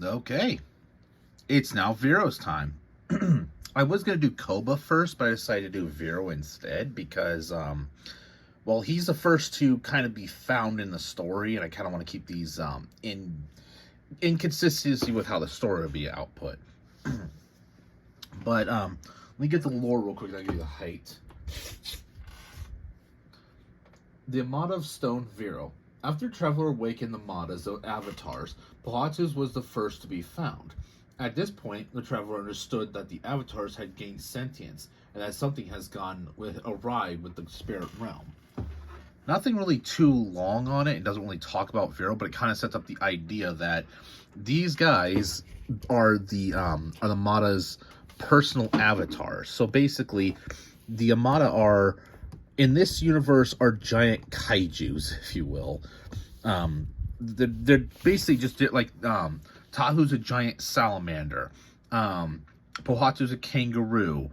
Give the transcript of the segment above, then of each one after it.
Okay, it's now Viro's time. I was gonna do Koba first, but I decided to do Viro instead because, well, he's the first to kind of be found in the story, and I kind of want to keep these in consistency with how the story will be output. But let me get the lore real quick. I'll give you the height. The Amata of Stone Viro. After Traveler awakened the Matas, the avatars, Pilatus was the first to be found. At this point, the Traveler understood that the avatars had gained sentience, and that something has gone awry with the spirit realm. Nothing really too long on it. It doesn't really talk about Vero, but it kind of sets up the idea that these guys are the Mata's personal avatars. So basically, the Amata are in this universe are giant kaijus, if you will. They're basically just like Tahu's a giant salamander. Pohatu's a kangaroo.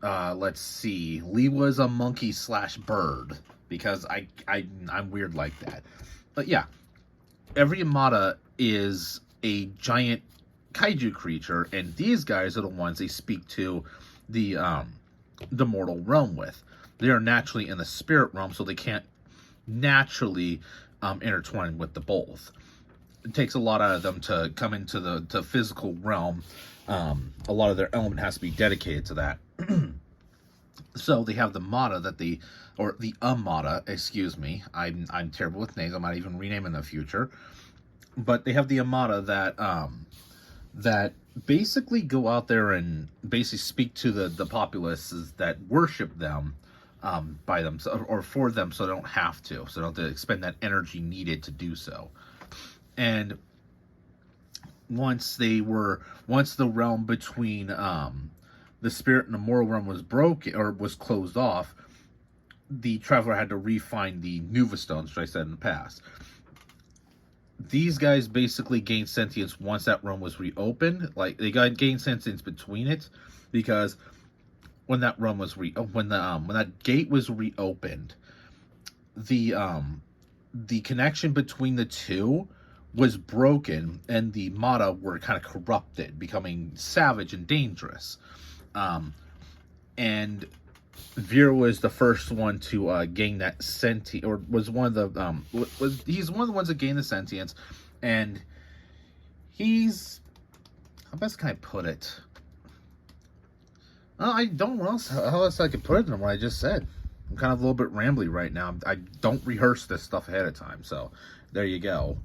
Let's see. Liwa's a monkey slash bird because I'm weird like that. But yeah, every Amata is a giant kaiju creature, and these guys are the ones they speak to the mortal realm with. They are naturally in the spirit realm, so they can't naturally intertwine with the both. It takes a lot out of them to come into the physical realm. A lot of their element has to be dedicated to that. So they have the Mata or the Amata, excuse me. I'm terrible with names. I might even rename in the future. But they have the Amata that basically go out there and basically speak to the populaces that worship them by them or for them, so they don't have to, so they don't have to expend that energy needed to do so. And once the realm between the spirit and the mortal realm was broken or was closed off, the Traveler had to refine the Nuva stones, which I said in the past. These guys basically gained sentience once that realm was reopened. Like they gained sentience between it, because when that realm was when that gate was reopened, the connection between the two was broken, and the Mata were kind of corrupted, becoming savage and dangerous. And Vero was the first one to gain that sentience, or was one of the he's one of the ones that gained the sentience, and he's, how best can I put it? I don't know how else I could put it than what I just said. I'm kind of a little bit rambly right now. I don't rehearse this stuff ahead of time, so there you go.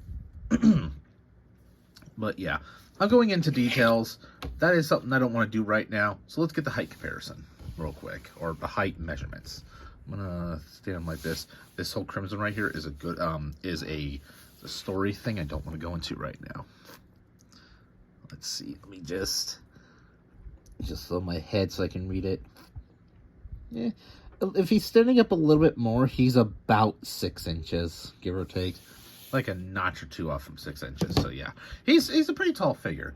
But yeah, I'm going into details. That is something I don't want to do right now. So let's get the height comparison real quick, or the height measurements. I'm gonna stand like this. This whole crimson right here is a good is a story thing I don't want to go into right now. Let's see. Let me just throw my head so I can read it. Yeah, if he's standing up a little bit more, he's about 6 inches, give or take. Like a notch or two off from 6 inches. So yeah, he's a pretty tall figure.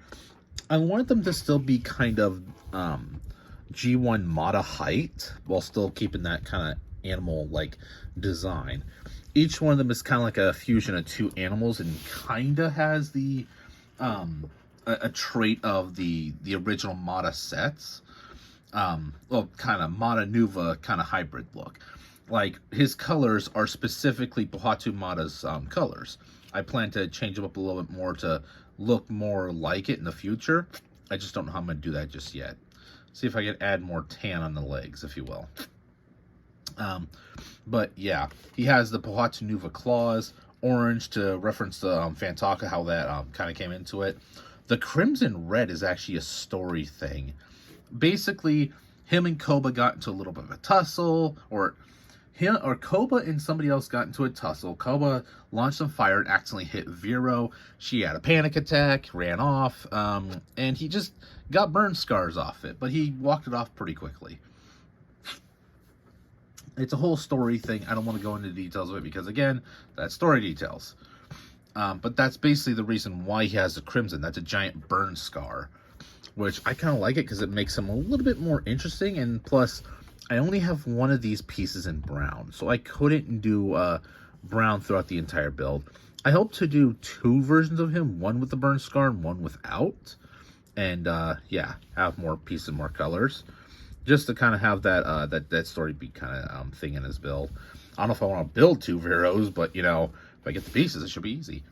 I wanted them to still be kind of G1 Mata height, while still keeping that kind of animal like design. Each one of them is kind of like a fusion of two animals, and kind of has the a trait of the original Mata sets. Well, kind of Mata Nuva kind of hybrid look. Like, his colors are specifically Pohatu Mata's colors. I plan to change them up a little bit more to look more like it in the future. I just don't know how I'm going to do that just yet. See if I can add more tan on the legs, if you will. But yeah, he has the Pohatu Nuva claws, orange to reference the Fantaka, how that kind of came into it. The crimson red is actually a story thing. Basically, him and Koba got into a little bit of a tussle, or Koba and somebody else got into a tussle. Koba launched some fire and accidentally hit Viro. She had a panic attack, ran off, and he just got burn scars off it, but he walked it off pretty quickly. It's a whole story thing. I don't want to go into details of it because, again, that's story details. But that's basically the reason why he has the crimson. That's a giant burn scar, which I kind of like it because it makes him a little bit more interesting, and plus, I only have one of these pieces in brown, so I couldn't do brown throughout the entire build. I hope to do 2 versions of him, one with the burn scar and one without. And yeah, have more pieces, more colors, just to kind of have that that story beat kind of thing in his build. I don't know if I want to build 2 Viros, but you know, if I get the pieces, it should be easy.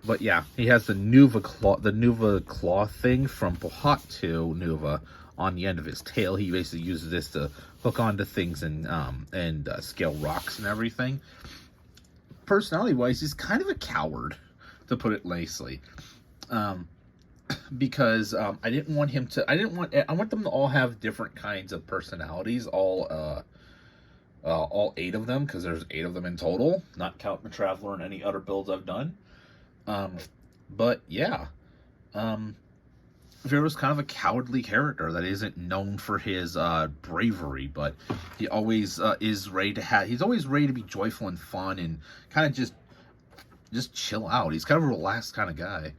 But yeah, he has the Nuva claw thing from Pohatu Nuva on the end of his tail. He basically uses this to hook onto things and scale rocks and everything. Personality wise, he's kind of a coward, to put it nicely. Because I didn't want him to. I want them to all have different kinds of personalities. All 8 of them, because there's 8 of them in total, not counting the Traveler and any other builds I've done. But yeah, Viro's kind of a cowardly character that isn't known for his bravery, but he always is ready to have. He's always ready to be joyful and fun and kind of just chill out. He's kind of a relaxed kind of guy.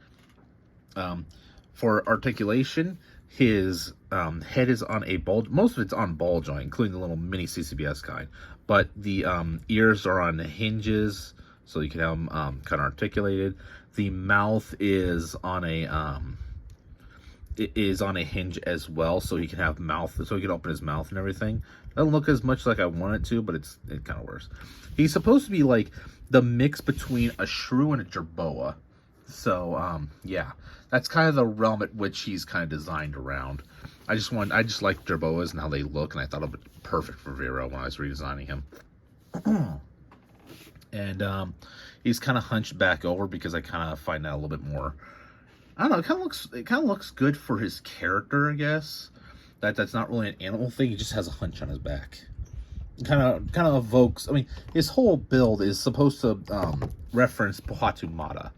For articulation, his head is on a ball. Most of it's on ball joint, including the little mini CCBS kind. But the ears are on hinges, so you can have them kind of articulated. The mouth is on a hinge as well, so he can have mouth, so he can open his mouth and everything. Doesn't look as much like I want it to, but it kind of works. He's supposed to be like the mix between a shrew and a jerboa. So yeah, that's kind of the realm at which he's kind of designed around. I just like jerboas and how they look, and I thought it would be perfect for Viro when I was redesigning him. And he's kind of hunched back over because I kind of find that a little bit more. I don't know. It kind of looks good for his character, I guess. That's not really an animal thing. He just has a hunch on his back. It kind of evokes. I mean, his whole build is supposed to reference Viro Amata,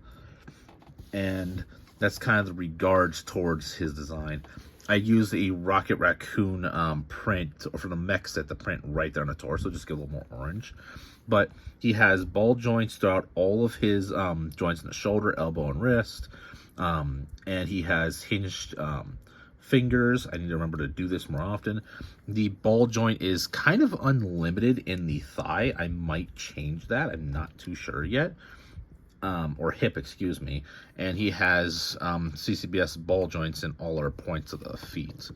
and that's kind of the regards towards his design. I used a Rocket Raccoon print for the mech set, the print right there on the torso, just get a little more orange. But he has ball joints throughout all of his joints in the shoulder, elbow, and wrist. And he has hinged fingers. I need to remember to do this more often. The ball joint is kind of unlimited in the thigh. I might change that. I'm not too sure yet. Or hip, excuse me. And he has CCBS ball joints in all our points of the feet.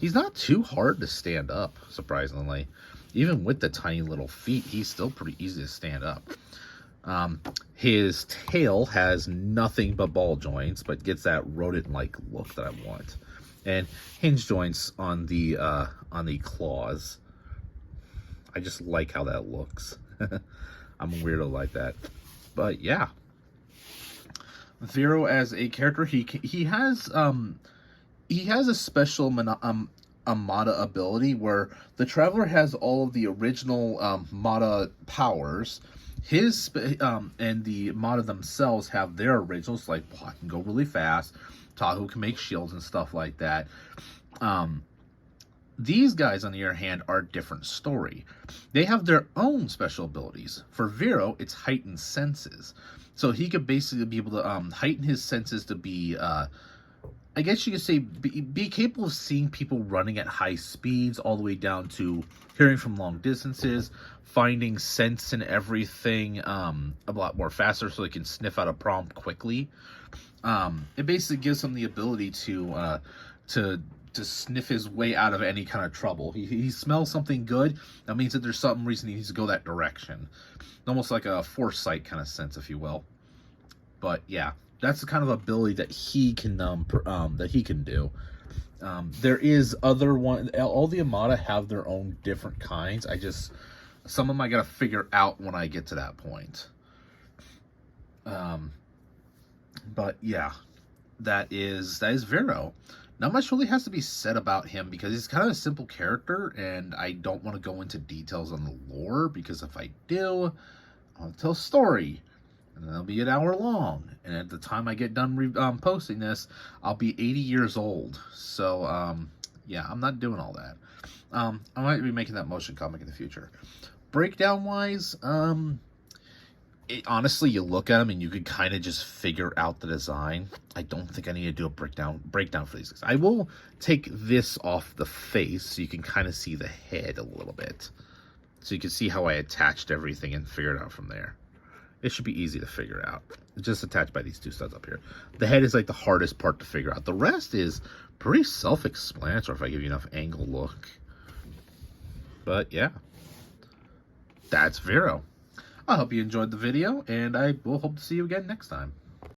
He's not too hard to stand up, surprisingly. Even with the tiny little feet, he's still pretty easy to stand up. His tail has nothing but ball joints, but gets that rodent-like look that I want. And hinge joints on the claws. I just like how that looks. I'm a weirdo like that. But yeah, Viro as a character, he has a special Amata ability where the Traveler has all of the original Amata powers. His and the Amata themselves have their originals, like Blah can go really fast, Tahu can make shields and stuff like that. These guys, on the other hand, are a different story. They have their own special abilities. For Viro, it's heightened senses. So he could basically be able to heighten his senses to be, I guess you could say, be capable of seeing people running at high speeds all the way down to hearing from long distances, finding sense in everything a lot more faster so he can sniff out a prompt quickly. It basically gives him the ability to sniff his way out of any kind of trouble. He smells something good, that means that there's some reason he needs to go that direction. Almost like a foresight kind of sense, if you will. But yeah, that's the kind of ability that he can do. There is other one. All the Amata have their own different kinds. Some of them I gotta figure out when I get to that point. But yeah, that is Viro. Not much really has to be said about him because he's kind of a simple character, and I don't want to go into details on the lore because if I do, I'll tell a story, and it'll be an hour long. And at the time I get done posting this, I'll be 80 years old. So yeah, I'm not doing all that. I might be making that motion comic in the future. Breakdown wise, honestly, you look at them and you could kind of just figure out the design. I don't think I need to do a breakdown for these guys. I will take this off the face so you can kind of see the head a little bit. So you can see how I attached everything and figured it out from there. It should be easy to figure out. It's just attached by these two studs up here. The head is like the hardest part to figure out. The rest is pretty self-explanatory if I give you enough angle look. But yeah, that's Viro. I hope you enjoyed the video, and I will hope to see you again next time.